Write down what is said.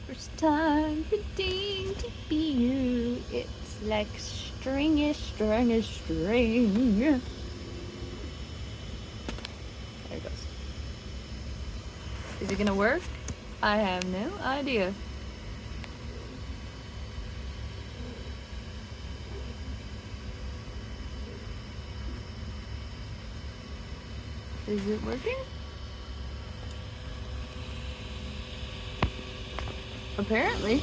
First time pretending to be you. It's like string is string is string. There it goes. Is it gonna work? I have no idea. Is it working? Apparently.